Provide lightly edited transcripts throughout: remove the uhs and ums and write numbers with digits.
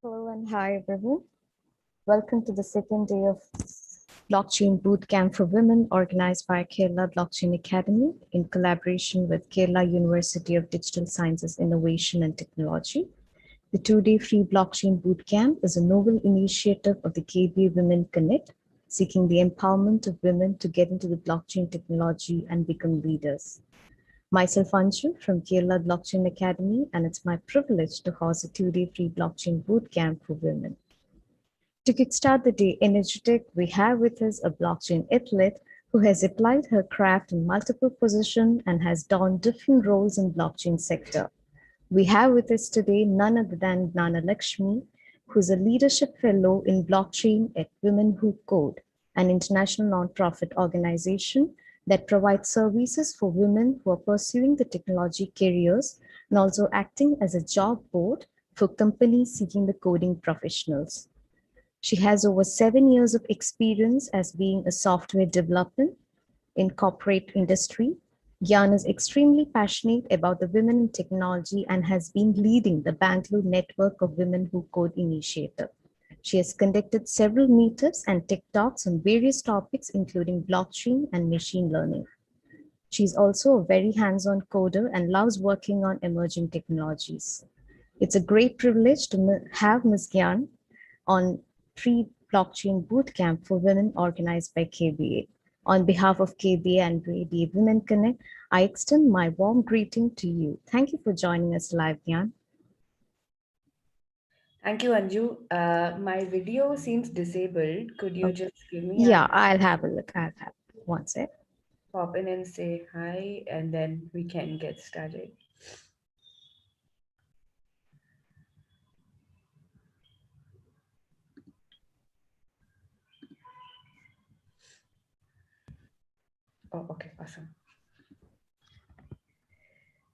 Hello and hi everyone. Welcome to the second day of Blockchain Bootcamp for Women organized by Kerala Blockchain Academy in collaboration with Kerala University of Digital Sciences, Innovation and Technology. The two-day free blockchain bootcamp is a novel initiative of the KBA Women Connect, seeking the empowerment of women to get into the blockchain technology and become leaders. Myself, Anju from Kerala Blockchain Academy, and it's my privilege to host a two-day free blockchain bootcamp for women. To kickstart the day energetic, we have with us a blockchain athlete who has applied her craft in multiple positions and has donned different roles in blockchain sector. We have with us today none other than Nana Lakshmi, who's a leadership fellow in blockchain at Women Who Code, an international nonprofit organization that provides services for women who are pursuing the technology careers and also acting as a job board for companies seeking the coding professionals. She has over 7 years of experience as being a software developer in corporate industry. Gyan is extremely passionate about the women in technology and has been leading the Bangalore network of Women Who Code initiative. She has conducted several meetups and tech talks on various topics, including blockchain and machine learning. She's also a very hands-on coder and loves working on emerging technologies. It's a great privilege to have Ms. Gyan on free blockchain bootcamp for women organized by KBA. On behalf of KBA and KBA Women Connect, I extend my warm greeting to you. Thank you for joining us live, Gyan. Thank you, Anju. My video seems disabled. Could you Oh, just give me yeah, a I'll have a look. I'll have one sec. pop in and say hi, and then we can get started. Oh, okay, awesome.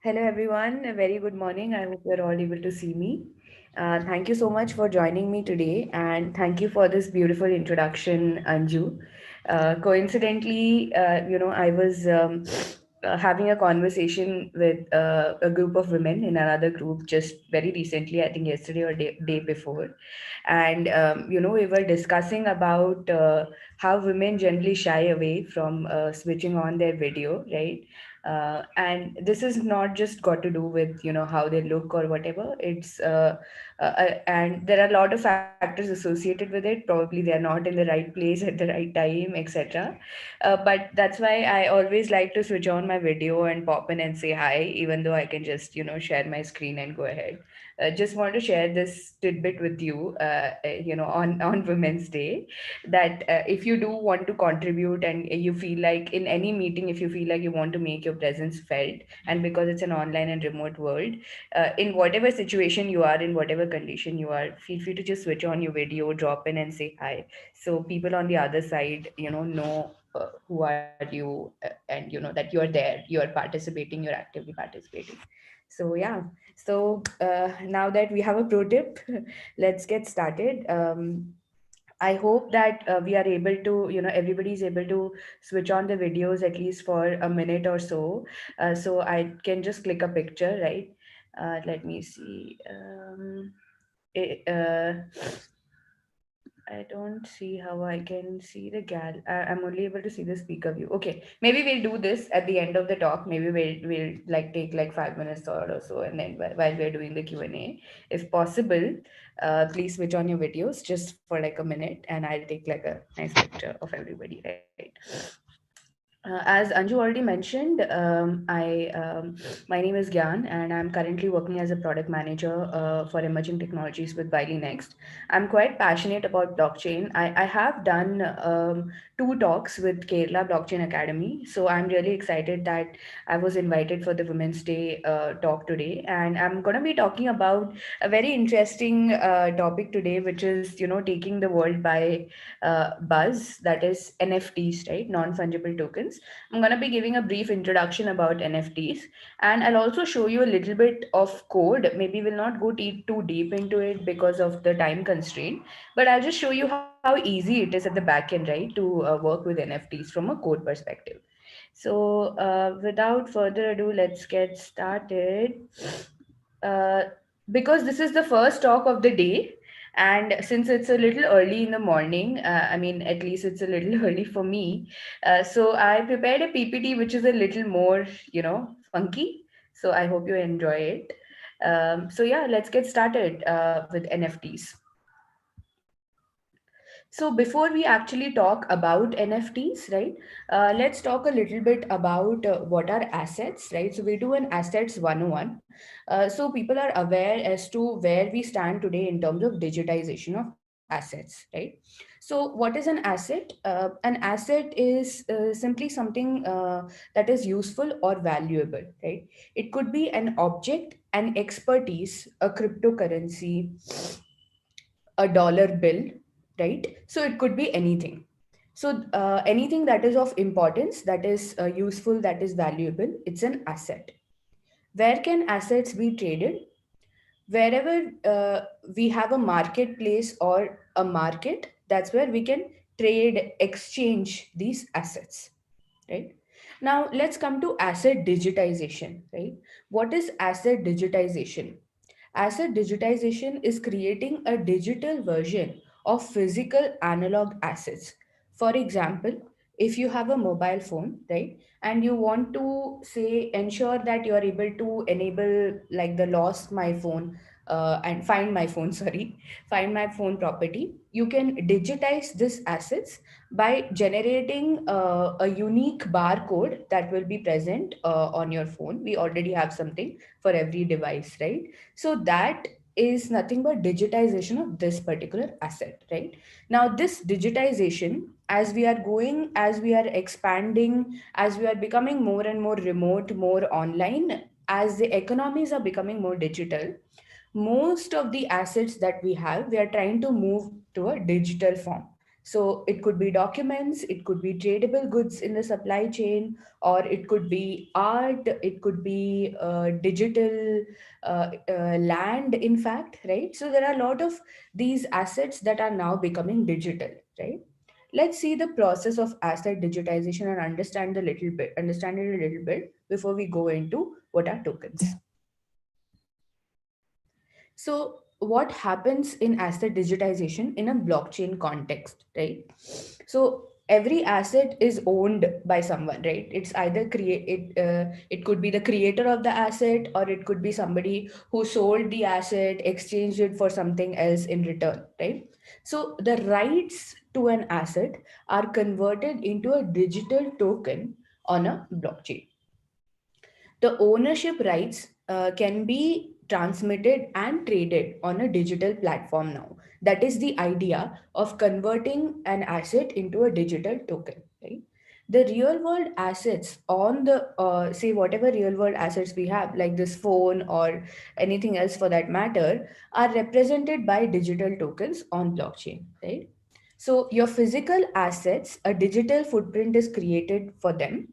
Hello, everyone. A very good morning. I hope you're all able to see me. Thank you so much for joining me today, and thank you for this beautiful introduction, Anju. Coincidentally, I was having a conversation with a group of women in another group just very recently, I think yesterday or day before, and we were discussing about how women generally shy away from switching on their video, right? And this is not just got to do with how they look or whatever. It's and there are a lot of factors associated with it. Probably they are not in the right place at the right time, etc. But that's why I always like to switch on my video and pop in and say hi, even though I can just share my screen and go ahead. Just want to share this tidbit with you, on Women's Day, that if you do want to contribute and you feel like in any meeting, if you feel like you want to make your presence felt, and because it's an online and remote world, in whatever situation you are, in whatever condition you are, feel free to just switch on your video, drop in and say hi, so people on the other side know who are you, and that you're there, you're participating, you're actively participating. So yeah. So now that we have a pro tip, let's get started. I hope that we are able to, everybody is able to switch on the videos at least for a minute or so. So I can just click a picture, right? Let me see. It, I don't see how I can see the I'm only able to see the speaker view. Okay, maybe we'll do this at the end of the talk. Maybe we'll like take like 5 minutes or so, and then while we're doing the Q&A, if possible, please switch on your videos just for like a minute, and I'll take like a nice picture of everybody, right? As Anju already mentioned, my name is Gyan, and I'm currently working as a product manager for emerging technologies with Wiley Next. I'm quite passionate about blockchain. I have done two talks with Kerala Blockchain Academy, so I'm really excited that I was invited for the Women's Day talk today, and I'm going to be talking about a very interesting topic today, which is taking the world by buzz, that is NFTs, right? Non fungible tokens. I'm going to be giving a brief introduction about NFTs, and I'll also show you a little bit of code. Maybe we'll not go too deep into it because of the time constraint, but I'll just show you how easy it is at the back end, right, to work with NFTs from a code perspective. So, without further ado, let's get started. Uh, because this is the first talk of the day, And since it's a little early in the morning, I mean, at least it's a little early for me. So I prepared a PPT which is a little more, funky. So I hope you enjoy it. So yeah, let's get started with NFTs. So before we actually talk about NFTs, right? Let's talk a little bit about what are assets, right? So we do an assets 101. So people are aware as to where we stand today in terms of digitization of assets, right? So what is an asset? An asset is simply something that is useful or valuable, right? It could be an object, an expertise, a cryptocurrency, a dollar bill, right? So it could be anything. So anything that is of importance, that is useful, that is valuable, it's an asset. Where can assets be traded? Wherever we have a marketplace or a market, that's where we can trade, exchange these assets, right? Now let's come to asset digitization, right? What is asset digitization? Asset digitization is creating a digital version of physical analog assets. For example, if you have a mobile phone, right, and you want to say ensure that you are able to enable like the lost my phone and find my phone, sorry, find my phone property, you can digitize this assets by generating a unique barcode that will be present on your phone. We already have something for every device, right? So that is nothing but digitization of this particular asset, right? Now, this digitization, as we are going, as we are expanding, as we are becoming more and more remote, more online, as the economies are becoming more digital, most of the assets that we have, we are trying to move to a digital form. So it could be documents, it could be tradable goods in the supply chain, or it could be art, it could be digital land, in fact, right? So there are a lot of these assets that are now becoming digital, right? Let's see the process of asset digitization and understand it a little bit before we go into what are tokens. So, what happens in asset digitization in a blockchain context, right? So, every asset is owned by someone, right? It's either it could be the creator of the asset, or it could be somebody who sold the asset, exchanged it for something else in return, right? So, the rights to an asset are converted into a digital token on a blockchain. The ownership rights can be transmitted and traded on a digital platform now. That is the idea of converting an asset into a digital token, right? The real world assets on the, say, whatever real world assets we have, like this phone or anything else for that matter, are represented by digital tokens on blockchain, right? So, your physical assets, a digital footprint is created for them.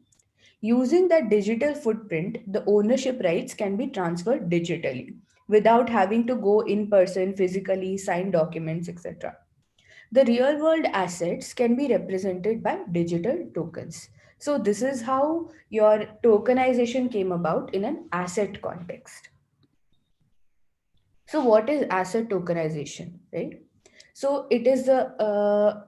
Using that digital footprint, the ownership rights can be transferred digitally without having to go in person, physically, sign documents, etc. The real world assets can be represented by digital tokens. So, this is how your tokenization came about in an asset context. So, what is asset tokenization, right? So it is the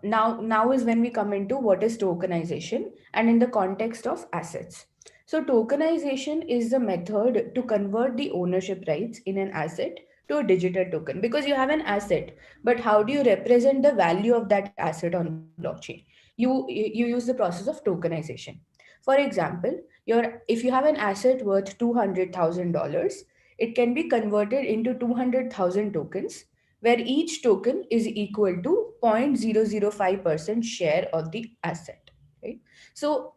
now is when we come into what is tokenization and in the context of assets. So tokenization is the method to convert the ownership rights in an asset to a digital token, because you have an asset, but how do you represent the value of that asset on blockchain? You use the process of tokenization. For example, if you have an asset worth $200,000, it can be converted into 200,000 tokens, where each token is equal to 0.005% share of the asset, right? So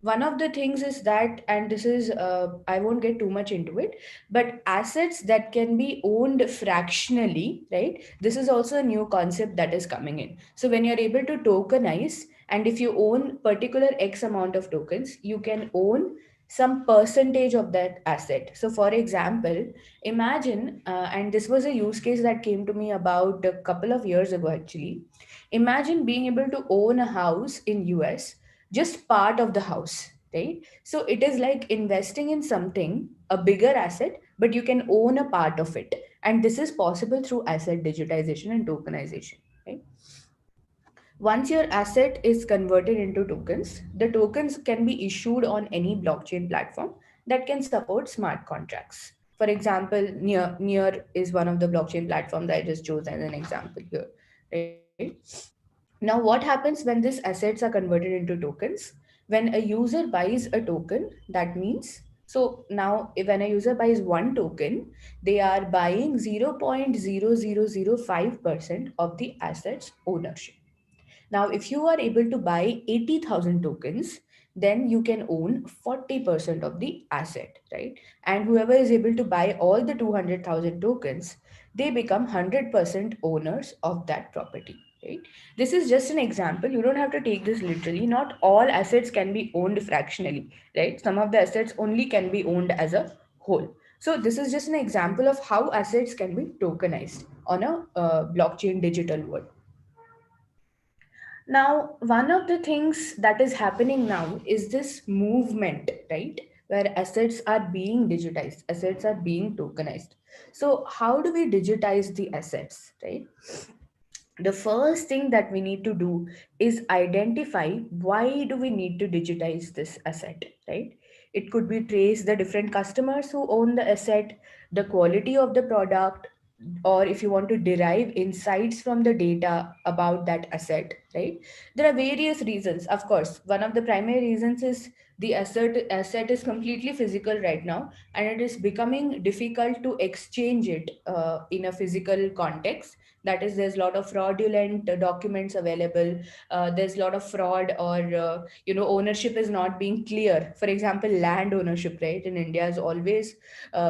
one of the things is that, and this is I won't get too much into it, but assets that can be owned fractionally, right? This is also a new concept that is coming in. So when you're able to tokenize, and if you own particular x amount of tokens, you can own some percentage of that asset. So for example, imagine and this was a use case that came to me about a couple of years ago actually. Imagine being able to own a house in US, just part of the house, right? So it is like investing in something, a bigger asset, but you can own a part of it. And this is possible through asset digitization and tokenization, right? Once your asset is converted into tokens, the tokens can be issued on any blockchain platform that can support smart contracts. For example, Near is one of the blockchain platforms that I just chose as an example here, right? Now, what happens when these assets are converted into tokens? When a user buys a token, that means, so now when a user buys one token, they are buying 0.0005% of the asset's ownership. Now, if you are able to buy 80,000 tokens, then you can own 40% of the asset, right? And whoever is able to buy all the 200,000 tokens, they become 100% owners of that property, right? This is just an example. You don't have to take this literally. Not all assets can be owned fractionally, right? Some of the assets only can be owned as a whole. So, this is just an example of how assets can be tokenized on a blockchain digital world. Now, one of the things that is happening now is this movement, right? Where assets are being digitized, assets are being tokenized. So, how do we digitize the assets, right? The first thing that we need to do is identify why do we need to digitize this asset, right? It could be trace the different customers who own the asset, the quality of the product, or if you want to derive insights from the data about that asset, right? There are various reasons. Of course, one of the primary reasons is the asset is completely physical right now, and it is becoming difficult to exchange it in a physical context. That is, there's a lot of fraudulent documents available. There's a lot of fraud, or ownership is not being clear. For example, land ownership, right, in India has always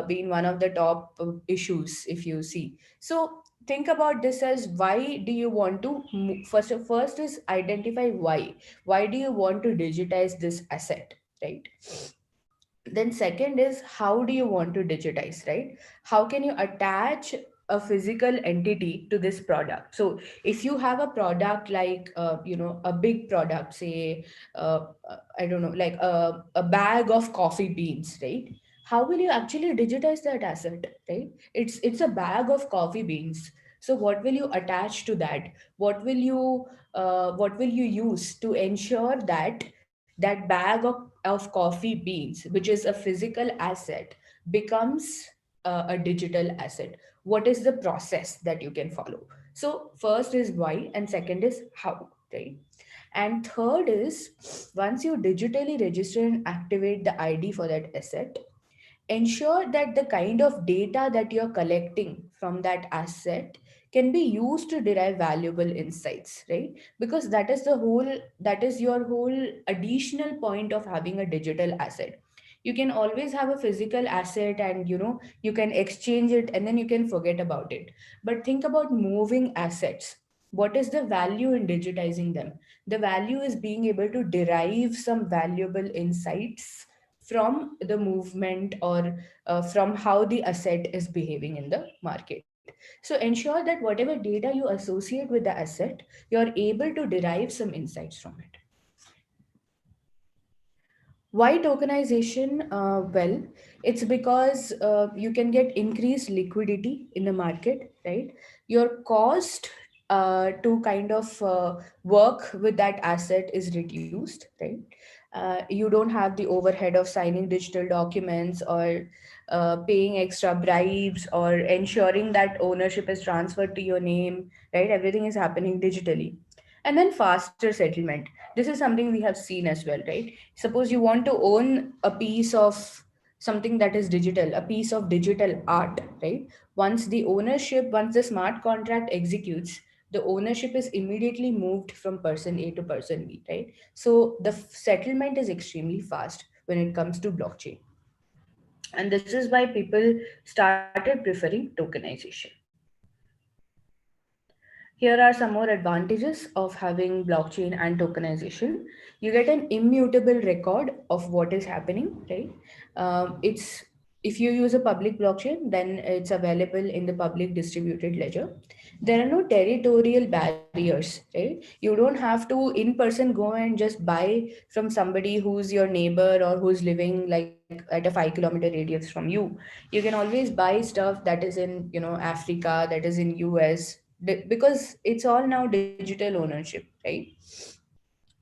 been one of the top issues, if you see. So think about this as, why do you want to first is identify why do you want to digitize this asset, right? Then second is, how do you want to digitize, right? How can you attach a physical entity to this product? So if you have a product like a big product, say I don't know, like a bag of coffee beans, right? How will you actually digitize that asset, right? It's a bag of coffee beans. So what will you attach to that? What will you use to ensure that that bag of coffee beans, which is a physical asset, becomes a digital asset? What is the process that you can follow? So first is why, and second is how, right? And third is, once you digitally register and activate the ID for that asset, ensure that the kind of data that you're collecting from that asset can be used to derive valuable insights, right? Because that is your whole additional point of having a digital asset. You can always have a physical asset, and you can exchange it and then you can forget about it. But think about moving assets. What is the value in digitizing them? The value is being able to derive some valuable insights from the movement, or from how the asset is behaving in the market. So ensure that whatever data you associate with the asset, you're able to derive some insights from it. Why tokenization? Well, it's because you can get increased liquidity in the market, right? Your cost to kind of work with that asset is reduced, right? You don't have the overhead of signing digital documents, or paying extra bribes, or ensuring that ownership is transferred to your name, right? Everything is happening digitally. And then faster settlement. This is something we have seen as well, right? Suppose you want to own a piece of something that is digital, a piece of digital art, right? Once the smart contract executes, the ownership is immediately moved from person A to person B, right? So the settlement is extremely fast when it comes to blockchain. And this is why people started preferring tokenization. Here are some more advantages of having blockchain and tokenization. You get an immutable record of what is happening, right? It's If you use a public blockchain, then it's available in the public distributed ledger. There are no territorial barriers, right? You don't have to in person go and just buy from somebody who's your neighbor or who's living like at a 5 kilometer radius from you. You can always buy stuff that is in, Africa, that is in US, because it's all now digital ownership, right?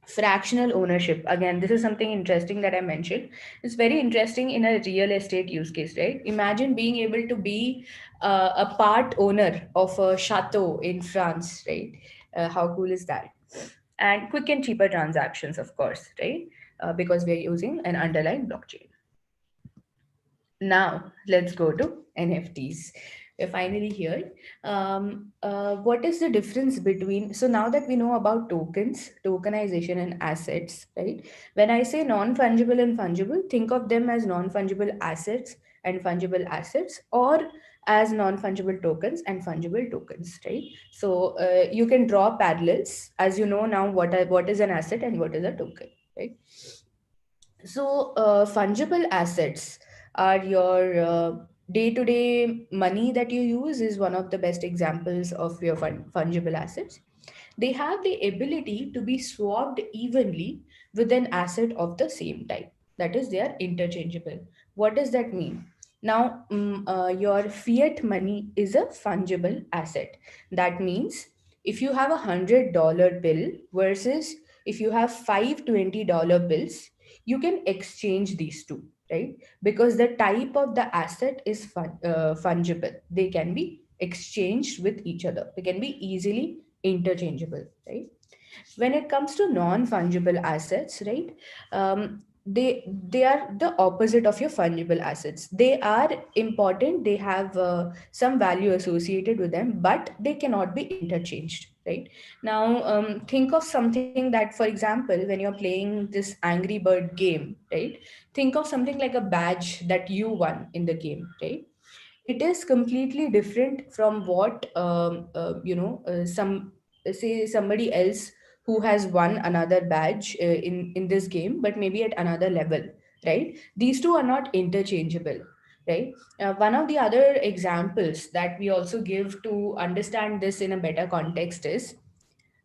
Fractional ownership, again, this is something interesting that I mentioned. It's very interesting in a real estate use case, right? Imagine being able to be a part owner of a chateau in France, right? How cool is that? And quick and cheaper transactions, of course, right? Because we're using an underlying blockchain. Now, let's go to NFTs. We're finally here. What is the difference between, so now that we know about tokens, tokenization, and assets, right? When I say non fungible and fungible, think of them as non fungible assets and fungible assets, or as non fungible tokens and fungible tokens, right? So you can draw parallels as you know now what is an asset and what is a token, right? So, fungible assets are your day-to-day money that you use is one of the best examples of your fungible assets. They have the ability to be swapped evenly with an asset of the same type. That is, they are interchangeable. What does that mean? Now, your fiat money is a fungible asset. That means if you have $100 bill versus if you have five $20 bills, you can exchange these two, right? Because the type of the asset is fungible. They can be exchanged with each other. They can be easily interchangeable, right? When it comes to non-fungible assets, right, they are the opposite of your fungible assets. They are important, they have some value associated with them, but they cannot be interchanged, right? Now, think of something that, for example, when you're playing this Angry Bird game, right, think of something like a badge that you won in the game, right? It is completely different from what some say somebody else who has won another badge in this game, but maybe at another level, right? These two are not interchangeable, right? One of the other examples that we also give to understand this in a better context is,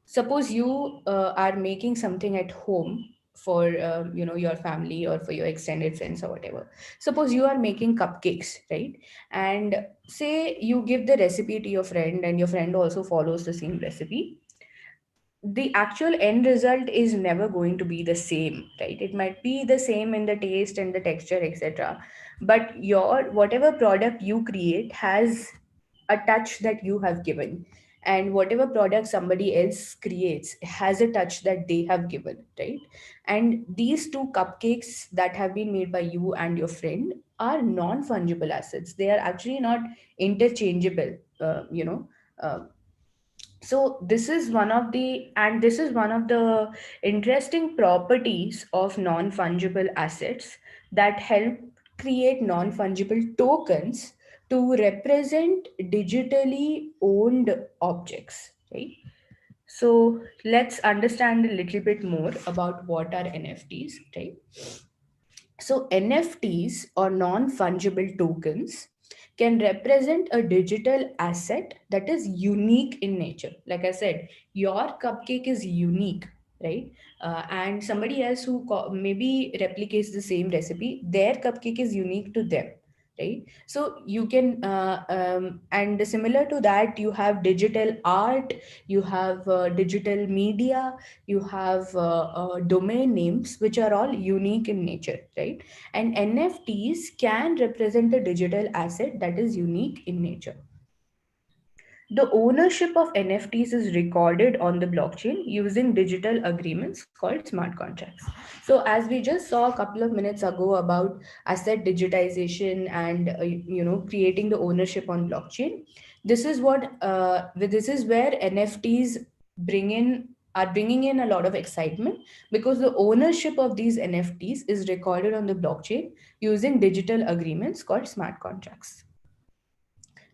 suppose you are making something at home for your family or for your extended friends or whatever. Suppose you are making cupcakes, right? And say you give the recipe to your friend and your friend also follows the same recipe. The actual end result is never going to be the same, right? It might be the same in the taste and the texture, etc., but your whatever product you create has a touch that you have given, and whatever product somebody else creates has a touch that they have given, right? And these two cupcakes that have been made by you and your friend are non fungible assets. They are actually not interchangeable, uh, so this is one of the interesting properties of non fungible assets that help create non fungible tokens to represent digitally owned objects, right? So let's understand a little bit more about what are NFTs, right? So NFTs, or non-fungible tokens, can represent a digital asset that is unique in nature. Like I said, your cupcake is unique, right? And somebody else who maybe replicates the same recipe, their cupcake is unique to them, right? So you can, and similar to that, you have digital art, you have digital media, you have domain names which are all unique in nature, right? And NFTs can represent a digital asset that is unique in nature. The ownership of NFTs is recorded on the blockchain using digital agreements called smart contracts. So, as we just saw a couple of minutes ago about asset digitization and creating the ownership on blockchain, this is where NFTs bring in are bringing in a lot of excitement, because the ownership of these NFTs is recorded on the blockchain using digital agreements called smart contracts.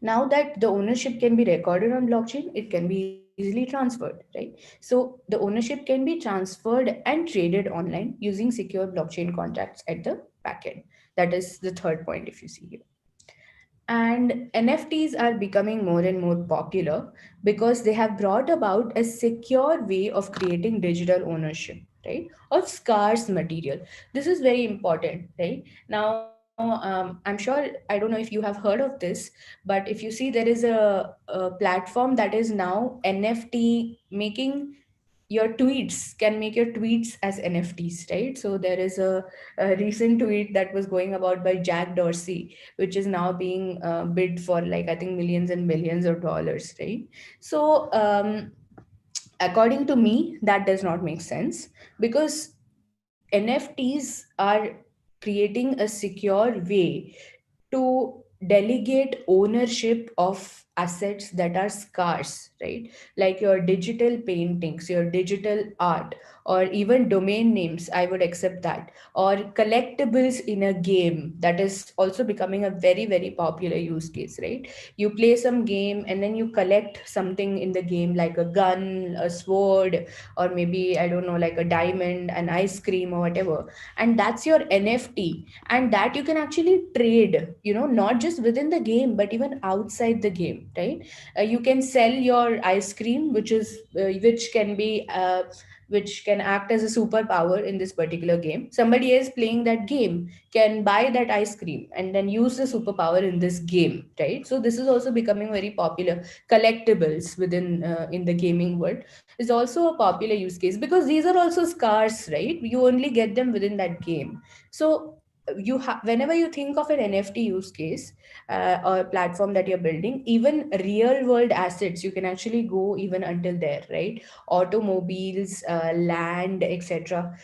Now that the ownership can be recorded on blockchain, it can be easily transferred, right? So the ownership can be transferred and traded online using secure blockchain contracts at the backend. That is the third point, if you see here. And NFTs are becoming more and more popular because they have brought about a secure way of creating digital ownership, right? Of scarce material. This is very important, right? Now, I'm sure, I don't know if you have heard of this, but if you see, there is a platform that is now NFT making your tweets, can make your tweets as NFTs, right? So there is a recent tweet that was going about by Jack Dorsey, which is now being bid for, like, I think millions and millions of dollars, right? So according to me, that does not make sense, because NFTs are creating a secure way to delegate ownership of assets that are scarce, right? Like your digital paintings, your digital art, or even domain names, I would accept that. Or collectibles in a game, that is also becoming a very, very popular use case, right? You play some game and then you collect something in the game, like a gun, a sword, or maybe, I don't know, like a diamond, an ice cream, or whatever. And that's your NFT, and that you can actually trade, not just within the game but even outside the game, right? You can sell your ice cream, which can be which can act as a superpower in this particular game. Somebody is playing that game can buy that ice cream and then use the superpower in this game, right? So this is also becoming very popular. Collectibles within in the gaming world is also a popular use case, because these are also scarce, right? You only get them within that game. So whenever you think of an NFT use case, or platform that you're building, even real world assets, you can actually go even until there, right? Automobiles, land, etc.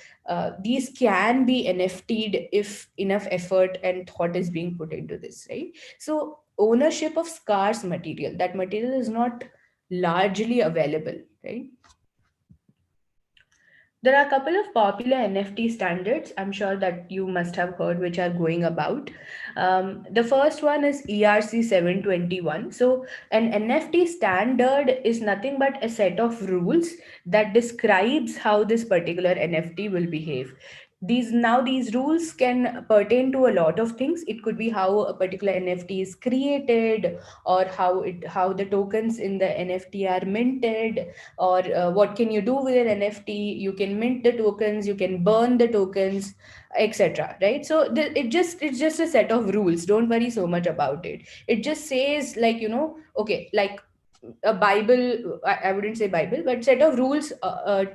These can be NFT'd if enough effort and thought is being put into this, right? So ownership of scarce material, that material is not largely available, right? There are a couple of popular NFT standards, I'm sure that you must have heard, which are going about. The first one is ERC 721. So, an NFT standard is nothing but a set of rules that describes how this particular NFT will behave. These rules can pertain to a lot of things. It could be how a particular NFT is created, or how the tokens in the NFT are minted, or what can you do with an NFT. You can mint the tokens, you can burn the tokens, etc., right? So it's just a set of rules. Don't worry so much about it. It just says, like, okay, like a Bible. I wouldn't say Bible, but set of rules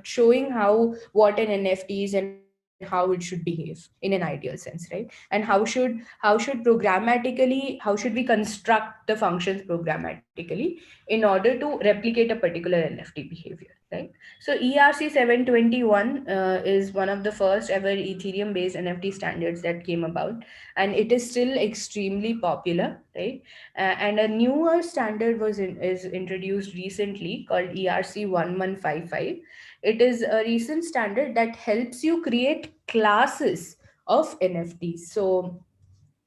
showing how, what an NFT is and how it should behave in an ideal sense, right? And how should programmatically, how should we construct the functions programmatically in order to replicate a particular NFT behavior, right? So ERC 721 is one of the first ever Ethereum based NFT standards that came about, and it is still extremely popular, right? And a newer standard is introduced recently called ERC 1155. It is a recent standard that helps you create classes of NFTs. So,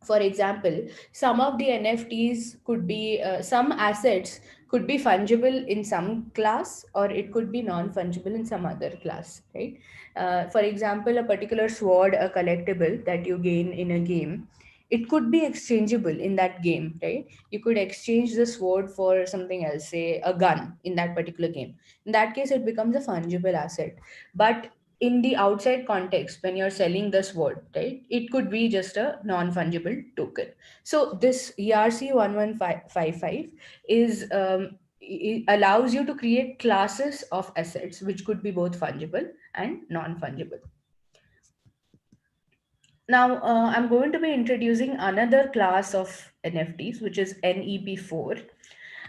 for example, some of the NFTs could be, some assets could be fungible in some class, or it could be non fungible in some other class, right? For example, a particular sword, a collectible that you gain in a game, it could be exchangeable in that game, right? You could exchange the sword for something else, say a gun, in that particular game. In that case, it becomes a fungible asset. But in the outside context, when you're selling the sword, right, it could be just a non-fungible token. So this ERC 1155 is allows you to create classes of assets which could be both fungible and non-fungible. Now, I'm going to be introducing another class of NFTs, which is NEP4.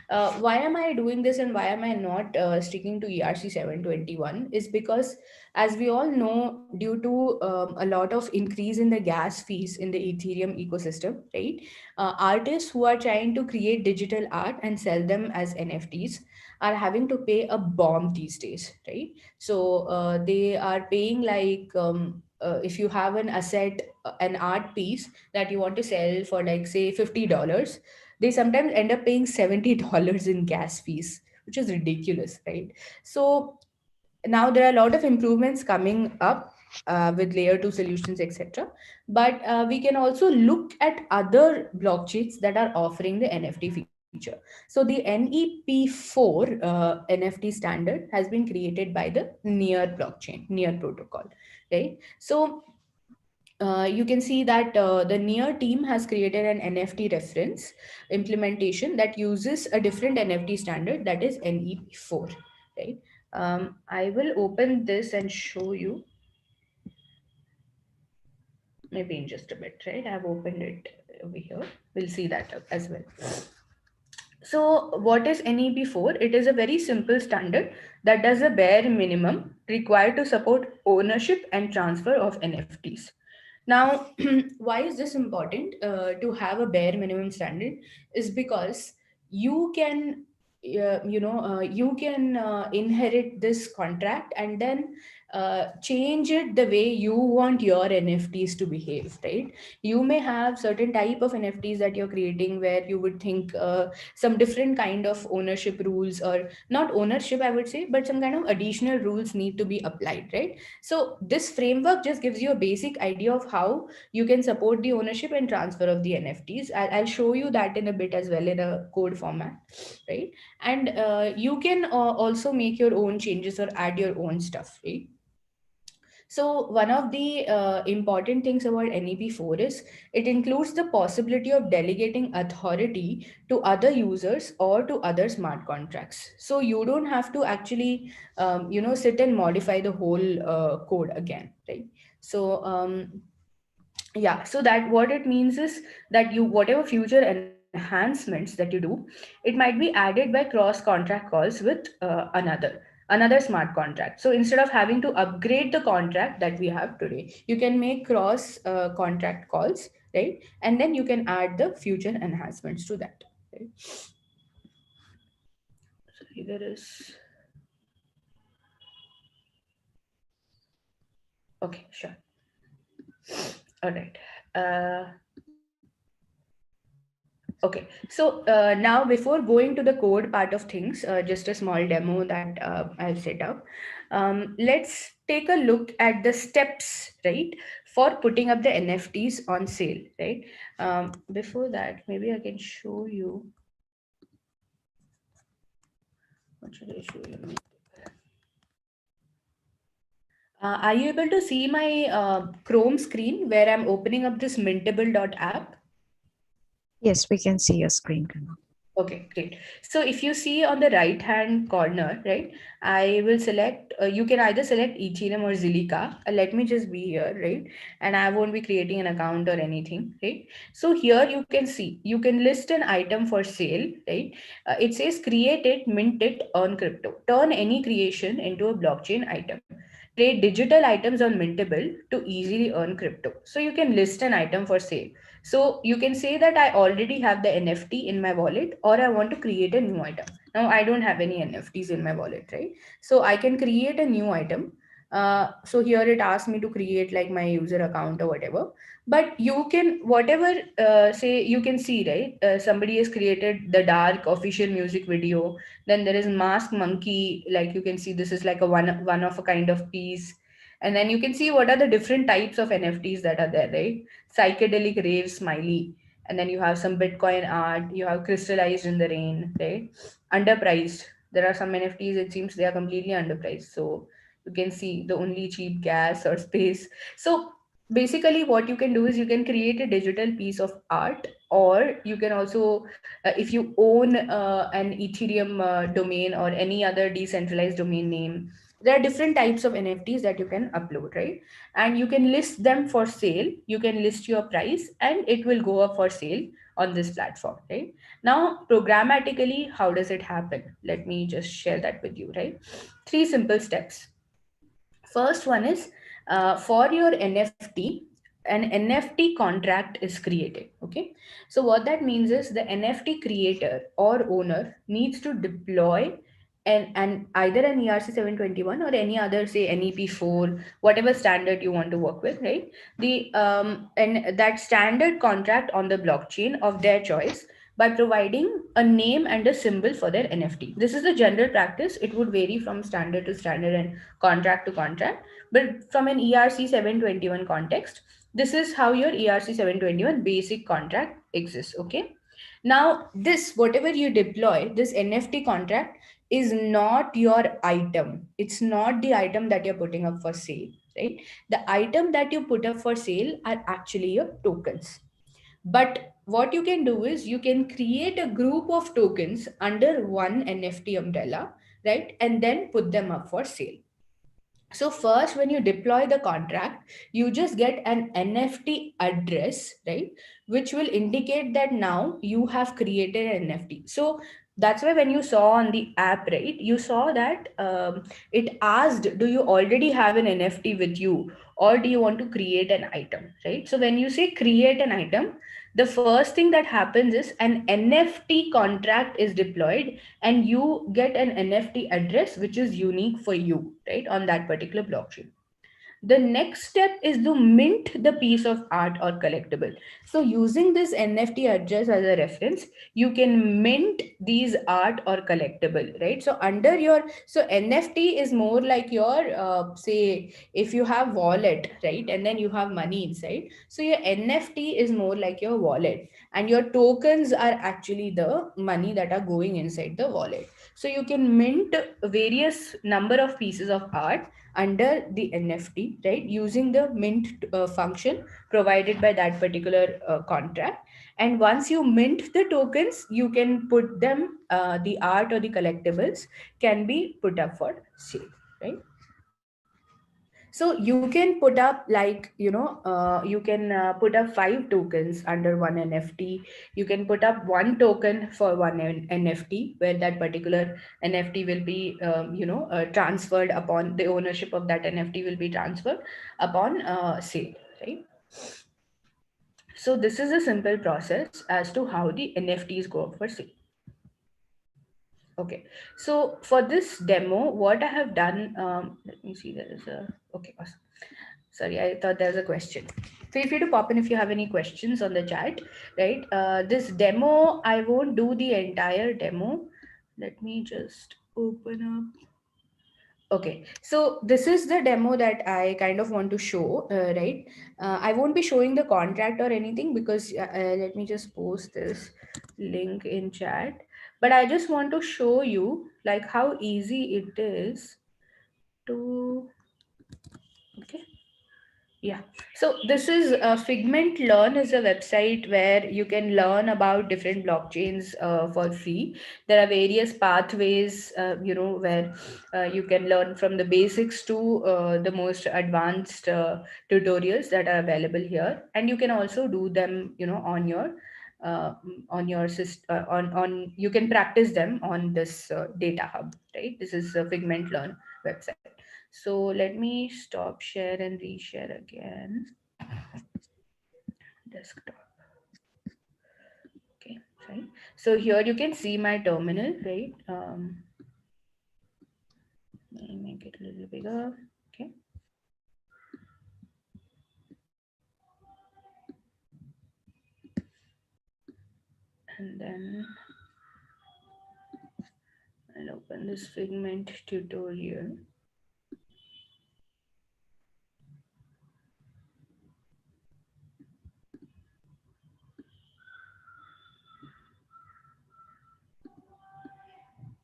Why am I doing this and why am I not sticking to ERC 721? Is because, as we all know, due to a lot of increase in the gas fees in the Ethereum ecosystem, right? Artists who are trying to create digital art and sell them as NFTs are having to pay a bomb these days, right? So they are paying, like, if you have an asset, an art piece that you want to sell for, like, say $50, they sometimes end up paying $70 in gas fees, which is ridiculous, right? So now there are a lot of improvements coming up with layer 2 solutions, etc. But we can also look at other blockchains that are offering the NFT feature. So the NEP4 NFT standard has been created by the Near blockchain, Near protocol, right? So you can see that the Near team has created an NFT reference implementation that uses a different NFT standard, that is NEP4, right? I will open this and show you maybe in just a bit, right? I've opened it over here. We'll see that as well. So, what is NEP4? It is a very simple standard that does a bare minimum required to support ownership and transfer of NFTs. Now, why is this important to have a bare minimum standard? Is because you can, you can inherit this contract and then change it the way you want your NFTs to behave, right? You may have certain type of NFTs that you're creating where you would think some different kind of ownership rules, or not ownership, I would say, but some kind of additional rules need to be applied, right? So this framework just gives you a basic idea of how you can support the ownership and transfer of the NFTs. I'll show you that in a bit as well in a code format, right? And you can also make your own changes or add your own stuff, right? So one of the important things about NEP4 is it includes the possibility of delegating authority to other users or to other smart contracts. So you don't have to actually, sit and modify the whole code again, right? So yeah, so that what it means is that you, whatever future enhancements that you do, it might be added by cross contract calls with another smart contract. So instead of having to upgrade the contract that we have today, you can make cross contract calls, right? And then you can add the future enhancements to that, right? Sorry, there is, okay, sure. All right. uh, Okay, so now before going to the code part of things, just a small demo that I've set up. Let's take a look at the steps, right, for putting up the NFTs on sale, right? Before that, maybe I can show you. What should I show you? Are you able to see my Chrome screen where I'm opening up this Mintable.app? Yes, we can see your screen, Rana. Okay, great. So if you see on the right hand corner, right, I will select, you can either select Ethereum or Zilliqa. Let me just be here, right? And I won't be creating an account or anything, right? So here you can see, you can list an item for sale, right? It says create it, mint it, earn crypto. Turn any creation into a blockchain item. Trade digital items on Mintable to easily earn crypto. So you can list an item for sale. So you can say that I already have the NFT in my wallet, or I want to create a new item. Now I don't have any NFTs in my wallet, right? So I can create a new item. So here it asks me to create like my user account or whatever. But you can, whatever, say you can see, right? Somebody has created the dark official music video. Then there is Mask Monkey. Like you can see, this is like a one of a kind of piece. And then you can see what are the different types of NFTs that are there, right? Psychedelic rave smiley, and then you have some Bitcoin art, you have crystallized in the rain, right? Underpriced. There are some NFTs, it seems they are completely underpriced. So you can see the only cheap gas or space. So basically what you can do is you can create a digital piece of art, or you can also, if you own an Ethereum domain or any other decentralized domain name, there are different types of NFTs that you can upload, right? And you can list them for sale. You can list your price and it will go up for sale on this platform, right? Now programmatically, how does it happen? Let me just share that with you, right? Three simple steps. First one is, for your NFT, an NFT contract is created. Okay. So what that means is the NFT creator or owner needs to deploy and either an ERC-721 or any other, say NEP4, whatever standard you want to work with, right? The and that standard contract on the blockchain of their choice, by providing a name and a symbol for their NFT. This is the general practice. It would vary from standard to standard and contract to contract. But from an ERC 721 context, this is how your ERC 721 basic contract exists. Okay. Now, this, whatever you deploy, this NFT contract is not your item. It's not the item that you're putting up for sale, right? The item that you put up for sale are actually your tokens. But what you can do is you can create a group of tokens under one NFT umbrella, right? And then put them up for sale. So first, when you deploy the contract, you just get an NFT address, right? Which will indicate that now you have created an NFT. So that's why when you saw on the app, right, you saw that it asked, do you already have an NFT with you, or do you want to create an item, right? So when you say create an item, the first thing that happens is an NFT contract is deployed, and you get an NFT address which is unique for you, right, on that particular blockchain. The next step is to mint the piece of art or collectible. So using this NFT address as a reference, you can mint these art or collectible, right? So under your, so NFT is more like your say, if you have wallet, right, and then you have money inside, so your NFT is more like your wallet, and your tokens are actually the money that are going inside the wallet. So you can mint various number of pieces of art under the NFT, right, using the mint function provided by that particular contract. And once you mint the tokens, you can put them, the art or the collectibles can be put up for sale, right? So you can put up, like, you can put up five tokens under one NFT. You can put up one token for one NFT, where that particular NFT will be transferred upon the ownership of that NFT will be transferred upon sale, right? So this is a simple process as to how the NFTs go up for sale. Okay, so for this demo, what I have done, let me see, there is a, okay, awesome. Sorry, I thought there was a question. Feel free to pop in if you have any questions on the chat, right? This demo, I won't do the entire demo. Let me just open up. Okay, so this is the demo that I kind of want to show, right? I won't be showing the contract or anything because let me just post this link in chat. But I just want to show you like how easy it is to, okay. Yeah. So this is Figment Learn is a website where you can learn about different blockchains for free. There are various pathways, where you can learn from the basics to the most advanced tutorials that are available here, and you can also do them, uh, on your on you can practice them on this data hub, right? This is a Figment Learn website. So let me stop share and reshare again. Desktop. Okay, right. So here you can see my terminal, right? Let me make it a little bigger. Okay. And then I'll open this Figment tutorial.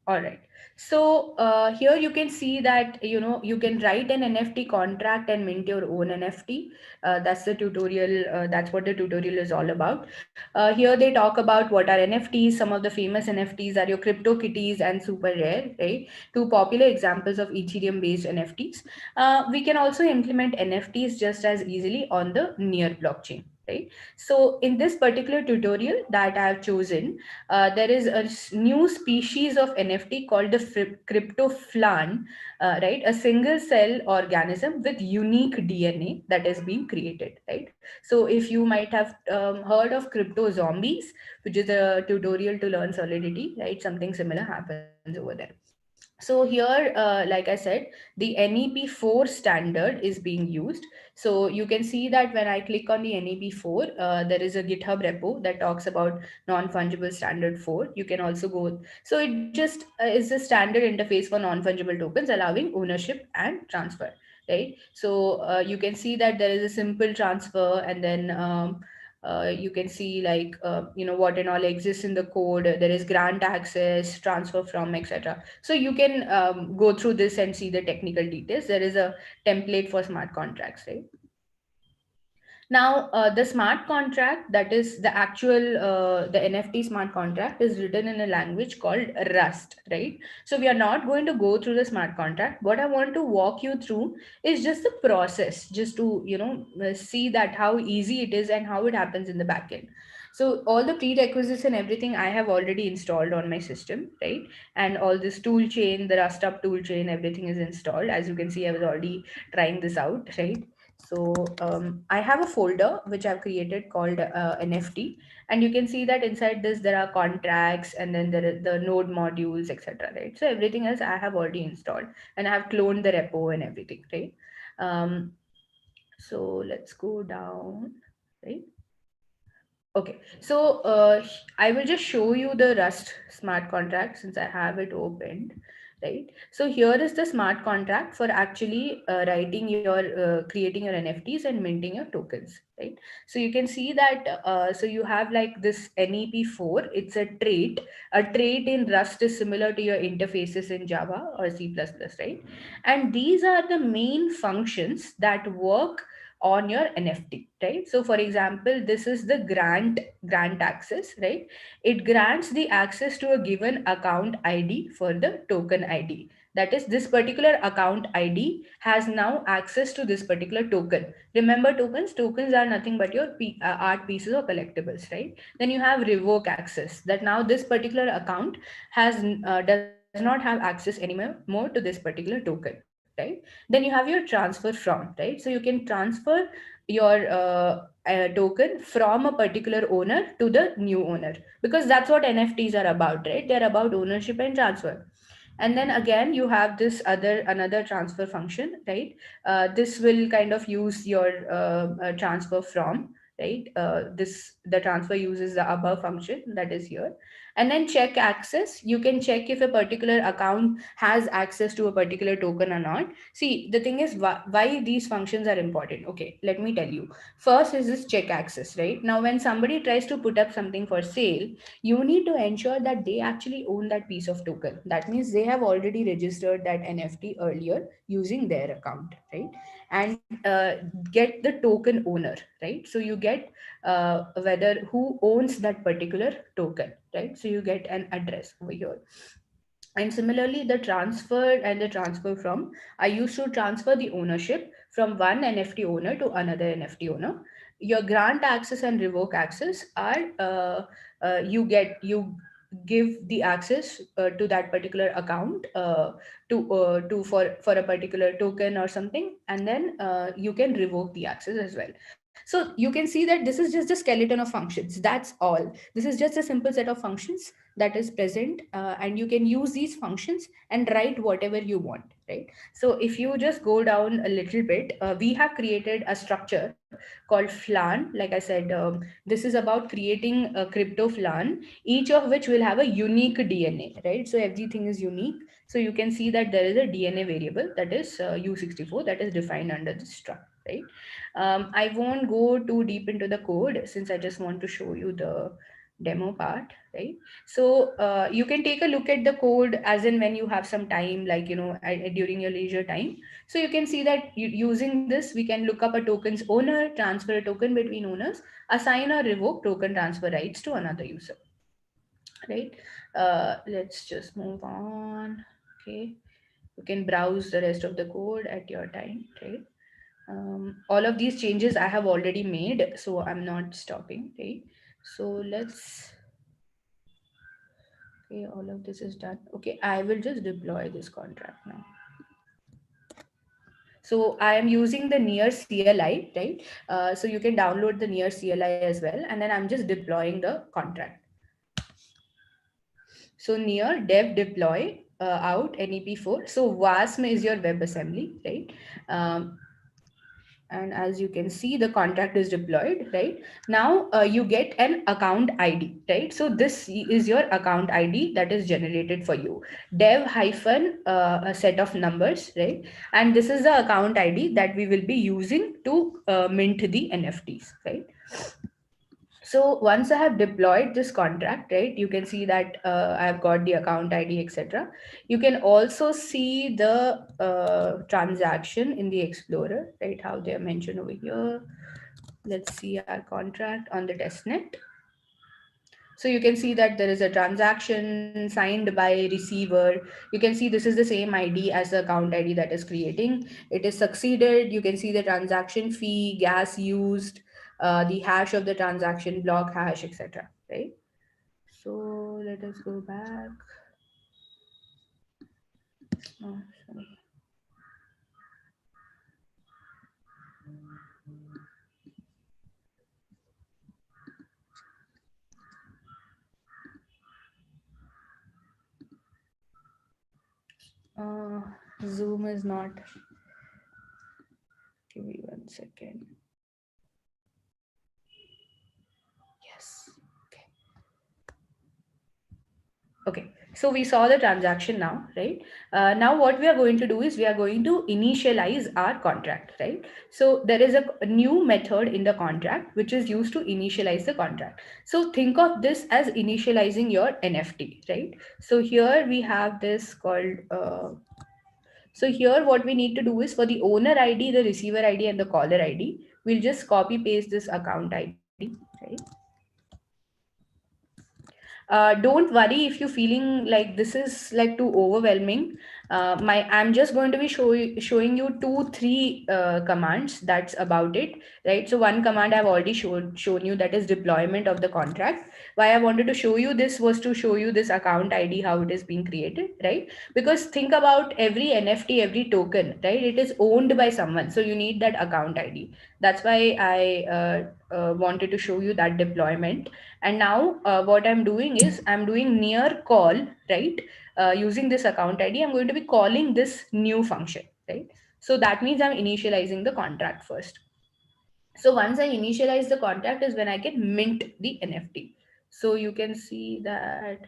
All right. So here you can see that you can write an NFT contract and mint your own NFT. That's the tutorial. That's what the tutorial is all about. Here they talk about what are NFTs. Some of the famous NFTs are your crypto kitties and super rare, right? Two popular examples of Ethereum based NFTs. We can also implement NFTs just as easily on the near blockchain, right? So in this particular tutorial that I have chosen, there is a new species of NFT called the crypto flan, right? A single cell organism with unique DNA that is being created, right? So if you might have heard of crypto zombies, which is a tutorial to learn solidity, right? Something similar happens over there. So here, like I said, the NEP4 standard is being used. So you can see that when I click on the NEP4, there is a GitHub repo that talks about non-fungible standard 4. You can also go. So it just is a standard interface for non-fungible tokens allowing ownership and transfer, right? So you can see that there is a simple transfer, and then you can see like what and all exists in the code. There is grant access, transfer from, etc. So you can go through this and see the technical details. There is a template for smart contracts, right? Now, the smart contract, that is the actual, the NFT smart contract is written in a language called Rust, right? So we are not going to go through the smart contract. What I want to walk you through is just the process, just to, see that how easy it is and how it happens in the backend. So all the prerequisites and everything I have already installed on my system, right? And all this tool chain, the Rust up tool chain, everything is installed. As you can see, I was already trying this out, right? So I have a folder which I've created called NFT, and you can see that inside this there are contracts, and then there are the node modules, etc. Right. So everything else I have already installed, and I have cloned the repo and everything. Right. Um, so let's go down. Right. Okay, so I will just show you the Rust smart contract since I have it opened, right? So here is the smart contract for actually creating your NFTs and minting your tokens, right? So you can see that, so you have like this NEP4, it's a trait. A trait in Rust is similar to your interfaces in Java or C++, right? And these are the main functions that work on your NFT, right? So for example, this is the grant access, right? It grants the access to a given account ID for the token ID. That is, this particular account ID has now access to this particular token. Remember, tokens are nothing but your art pieces or collectibles, right? Then you have revoke access, that now this particular account does not have access anymore more to this particular token, right? Then you have your transfer from, right? So you can transfer your token from a particular owner to the new owner, because that's what NFTs are about, right? They're about ownership and transfer. And then again you have this other another transfer function, right? This will kind of use your transfer from, right? This the transfer uses the above function that is here. And then check access, you can check if a particular account has access to a particular token or not. See, the thing is, why these functions are important. Okay, let me tell you. First is this check access, right? Now when somebody tries to put up something for sale, you need to ensure that they actually own that piece of token. That means they have already registered that NFT earlier using their account, right? And get the token owner, right? So you get whether who owns that particular token, right? So you get an address over here. And similarly, the transfer and the transfer from, I used to transfer the ownership from one NFT owner to another NFT owner. Your grant access and revoke access are you give the access to that particular account to for a particular token or something, and then you can revoke the access as well. So you can see that this is just a skeleton of functions. That's all. This is just a simple set of functions that is present, and you can use these functions and write whatever you want, right? So if you just go down a little bit, we have created a structure called flan. Like I said, this is about creating a crypto flan, each of which will have a unique DNA, right? So everything is unique. So you can see that there is a DNA variable that is u64 that is defined under the struct, right? I won't go too deep into the code since I just want to show you the demo part, right? So you can take a look at the code as in when you have some time, like during your leisure time. So you can see that using this we can look up a token's owner, transfer a token between owners, assign or revoke token transfer rights to another user, right? Let's just move on. Okay, you can browse the rest of the code at your time, right? All of these changes I have already made, so I'm not stopping, right? So let's, okay, all of this is done. Okay, I will just deploy this contract now. So I am using the near CLI, right? So you can download the near CLI as well, and then I'm just deploying the contract. So near dev deploy, out NEP4. So WASM is your WebAssembly, right? Um, and as you can see, the contract is deployed. Right now, you get an account ID. Right, so this is your account ID that is generated for you, dev hyphen a set of numbers. Right, and this is the account ID that we will be using to mint the NFTs. Right, so once I have deployed this contract, right, you can see that I've got the account ID, etc. You can also see the transaction in the Explorer, right, how they are mentioned over here. Let's see our contract on the testnet. So you can see that there is a transaction signed by receiver. You can see this is the same ID as the account ID that is creating. It is succeeded. You can see the transaction fee, gas used, the hash of the transaction, block hash, etc. Right. So let us go back. Oh, sorry. Uh, Zoom is not. Give me 1 second. Yes. Okay. Okay, so we saw the transaction now, right? Now what we are going to do is we are going to initialize our contract, right? So there is a new method in the contract which is used to initialize the contract. So think of this as initializing your NFT, right? So here we have this called, so here what we need to do is for the owner ID, the receiver ID and the caller ID, we'll just copy paste this account ID, right? Don't worry if you're feeling like this is like too overwhelming. I'm just going to be showing you 2 3 commands. That's about it, right? So one command I've already shown you, that is deployment of the contract. Why I wanted to show you this was to show you this account ID, how it is being created, right? Because think about every NFT, every token, right? It is owned by someone, so you need that account ID. That's why I wanted to show you that deployment. And now what I'm doing is I'm doing near call, right? Using this account ID, I'm going to be calling this new function, right? So that means I'm initializing the contract first. So once I initialize the contract is when I can mint the NFT. So you can see that,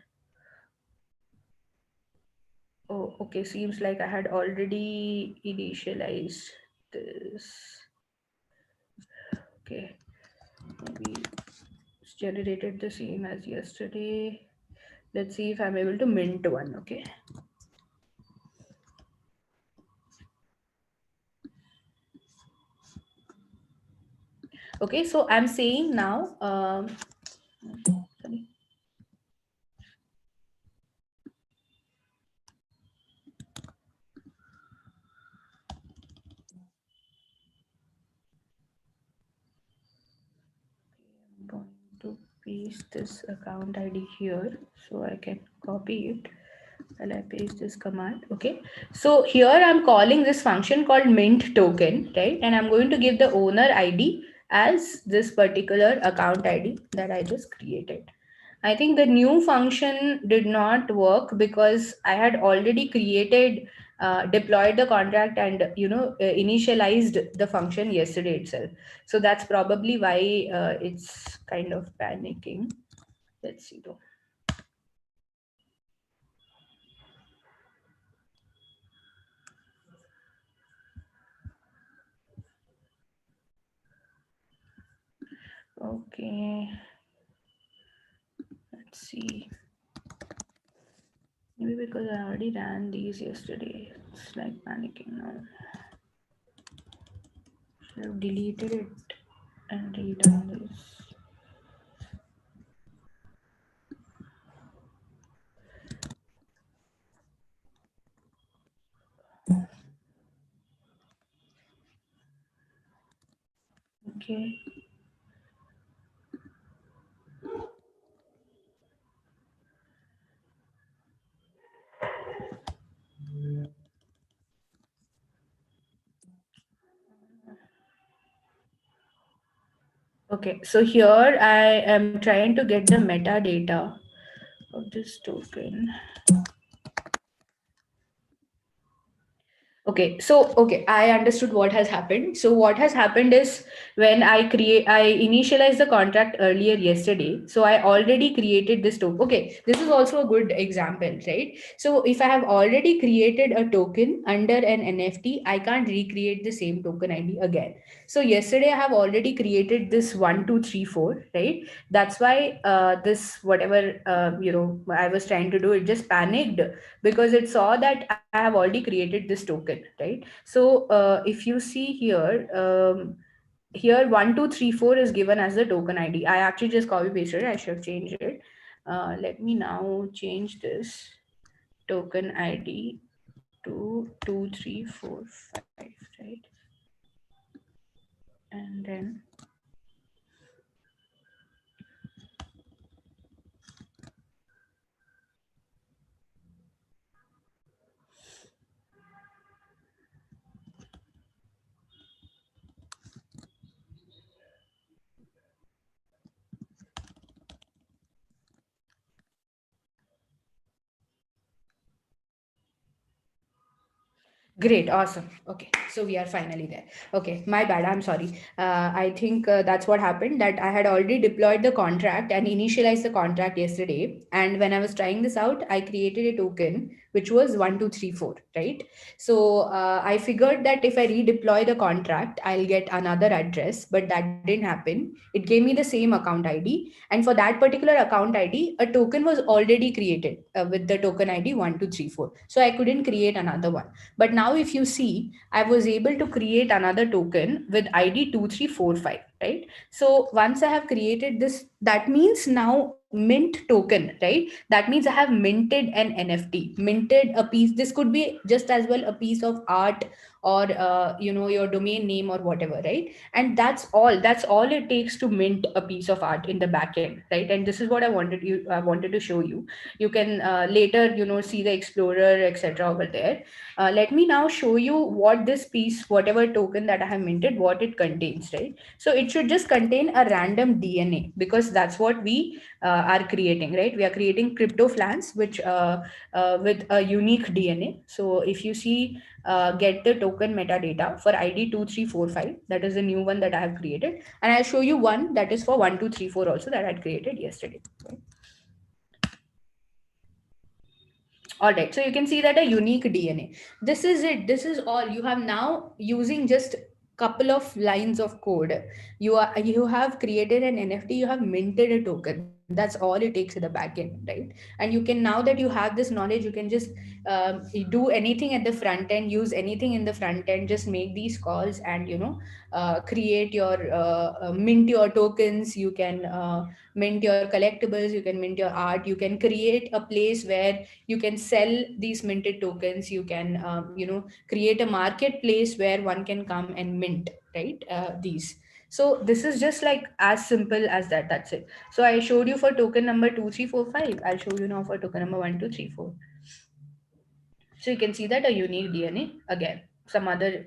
oh, okay, seems like I had already initialized this. Okay, maybe it's generated the same as yesterday. Let's see if I'm able to mint one. Okay. Okay, so I'm saying now, sorry. I'm going to paste this account ID here so I can copy it while I paste this command. Okay, so here I'm calling this function called mint token, right? And I'm going to give the owner ID as this particular account ID that I just created. I think the new function did not work because I had already created, deployed the contract and initialized the function yesterday itself. So that's probably why it's kind of panicking. Let's see though. Okay, let's see. Maybe because I already ran these yesterday, it's like panicking now. Should have deleted it and redone this. Okay. Okay, so here I am trying to get the metadata of this token. Okay, I understood what has happened. So what has happened is when I initialized the contract earlier yesterday. So I already created this token. Okay, this is also a good example, right? So if I have already created a token under an NFT, I can't recreate the same token ID again. So yesterday I have already created this 1234, right? That's why this whatever I was trying to do, it just panicked because it saw that I have already created this token, right? So if you see here, here 1234 is given as the token ID. I actually just copy pasted it. I should have changed it. Let me now change this token ID to 2345, right? And then great, awesome. Okay, so we are finally there. Okay, my bad. I'm sorry. I think that's what happened. That I had already deployed the contract and initialized the contract yesterday. And when I was trying this out, I created a token which was 1234, right? So I figured that if I redeploy the contract, I'll get another address, but that didn't happen. It gave me the same account ID, and for that particular account ID, a token was already created with the token ID 1234. So I couldn't create another one. But now, if you see, I was able to create another token with ID 2345, right? So once I have created this, that means now mint token, right? That means I have minted an NFT, minted a piece. This could be just as well a piece of art or your domain name or whatever, right? And that's all it takes to mint a piece of art in the back end, right? And this is what I wanted to show you. You can later see the explorer, etc., over there. Let me now show you what this piece, whatever token that I have minted, what it contains, right? So it should just contain a random DNA because that's what we are creating, right? We are creating crypto flans, which with a unique DNA. So if you see, get the token metadata for ID 2345, that is the new one that I have created, and I'll show you one that is for 1234 also that I had created yesterday. Okay. All right, so you can see that a unique DNA. This is it. This is all you have now using just couple of lines of code. You have created an NFT. You have minted a token. That's all it takes in the back end, right? And you can, now that you have this knowledge, you can just do anything at the front end, use anything in the front end, just make these calls and create your mint your tokens. You can mint your collectibles. You can mint your art. You can create a place where you can sell these minted tokens. You can create a marketplace where one can come and mint, right? These. So this is just like as simple as that. That's it. So I showed you for token number 2345. I'll show you now for token number 1234. So you can see that a unique DNA again. Some other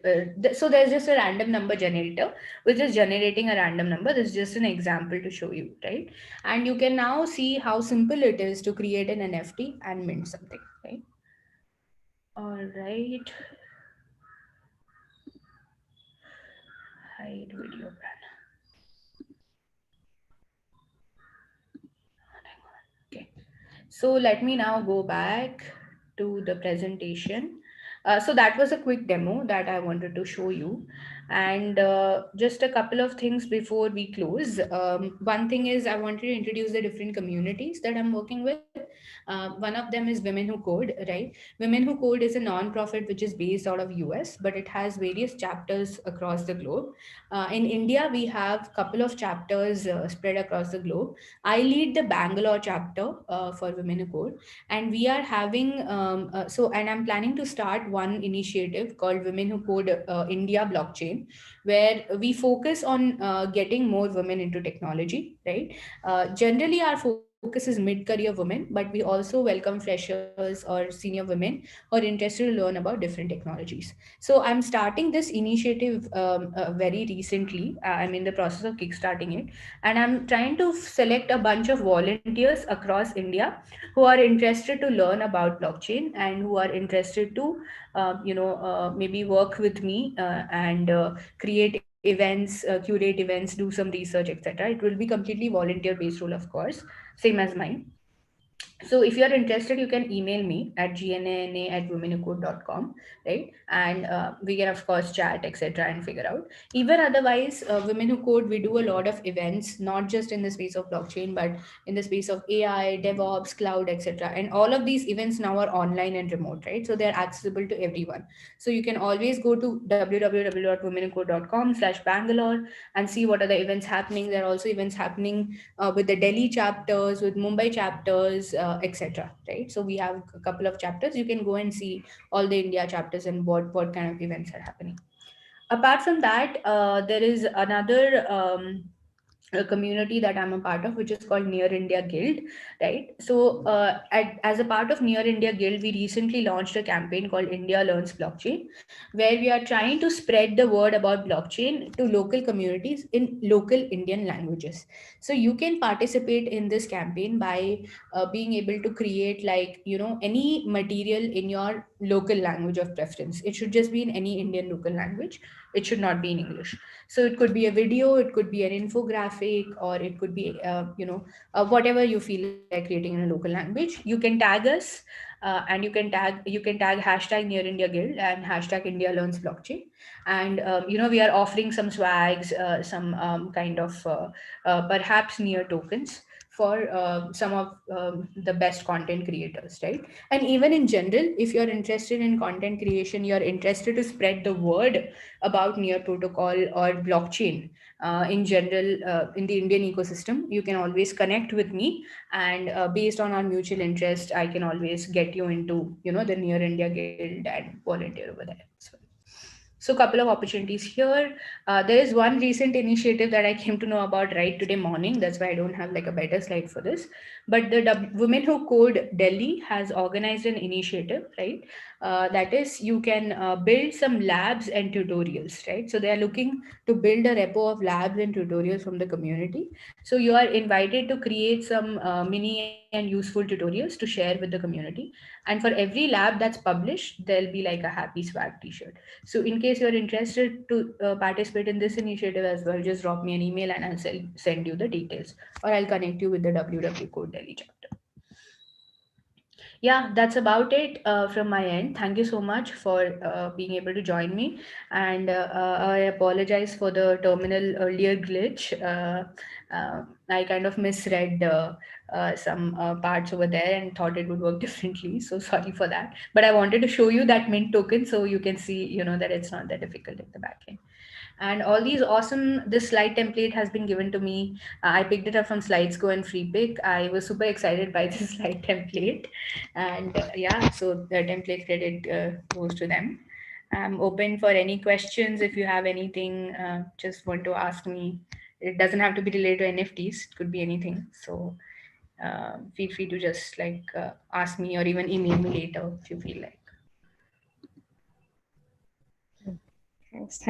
so there's just a random number generator which is generating a random number. This is just an example to show you, right? And you can now see how simple it is to create an NFT and mint something, right? All right. Hide video ban. Okay. So let me now go back to the presentation. So that was a quick demo that I wanted to show you. And just a couple of things before we close. One thing is I wanted to introduce the different communities that I'm working with. One of them is Women Who Code, right? Women Who Code is a non-profit which is based out of US, but it has various chapters across the globe. In India, we have a couple of chapters spread across the globe. I lead the Bangalore chapter for Women Who Code, and we are having and I'm planning to start one initiative called Women Who Code India Blockchain, where we focus on getting more women into technology. Right, generally our focus focus is mid-career women, but we also welcome freshers or senior women who are interested to learn about different technologies. So I'm starting this initiative very recently. I'm in the process of kickstarting it, and I'm trying to select a bunch of volunteers across India who are interested to learn about blockchain and who are interested to, maybe work with me and create events, curate events, do some research, etc. It will be completely volunteer based role, of course, same as mine. So if you're interested, you can email me at gnna@womenwhocode.com, right? And we can of course chat, etc., and figure out. Even otherwise, Women Who Code, we do a lot of events, not just in the space of blockchain, but in the space of AI, DevOps, cloud, etc. And all of these events now are online and remote, right? So they're accessible to everyone. So you can always go to www.womenwhocode.com/Bangalore and see what are the events happening. There are also events happening with the Delhi chapters, with Mumbai chapters, etc. Right? So we have a couple of chapters. You can go and see all the India chapters and what kind of events are happening. Apart from that, there is another a community that I'm a part of, which is called Near India Guild, right? So, as a part of Near India Guild, we recently launched a campaign called India Learns Blockchain, where we are trying to spread the word about blockchain to local communities in local Indian languages. So, you can participate in this campaign by being able to create, like, any material in your local language of preference. It should just be in any Indian local language, it should not be in English. So it could be a video, it could be an infographic, or it could be whatever you feel like creating in a local language. You can tag us, and you can tag hashtag Near India Guild and hashtag India Learns Blockchain. And we are offering some swags, some kind of perhaps near tokens for some of the best content creators, right? And even in general, if you're interested in content creation, you're interested to spread the word about near protocol or blockchain in general, in the Indian ecosystem, you can always connect with me, and based on our mutual interest, I can always get you into the Near India Guild and volunteer over there as well. So, couple of opportunities here. There is one recent initiative that I came to know about right today morning. That's why I don't have like a better slide for this. But the Women Who Code Delhi has organized an initiative, right? That is, you can build some labs and tutorials, right? So they are looking to build a repo of labs and tutorials from the community. So you are invited to create some mini and useful tutorials to share with the community. And for every lab that's published, there'll be like a happy swag t-shirt. So in case you're interested to participate in this initiative as well, just drop me an email and I'll send you the details, or I'll connect you with the WW Code Delhi chapter. Yeah, that's about it from my end. Thank you so much for being able to join me. And I apologize for the terminal earlier glitch. I kind of misread some parts over there and thought it would work differently. So sorry for that. But I wanted to show you that mint token so you can see, that it's not that difficult in the back end. And all these awesome, this slide template has been given to me. I picked it up from Slidesgo and Freepik. I was super excited by this slide template. And yeah, so the template credit goes to them. I'm open for any questions. If you have anything, just want to ask me. It doesn't have to be related to NFTs, it could be anything. So feel free to just like ask me or even email me later if you feel like. Thanks.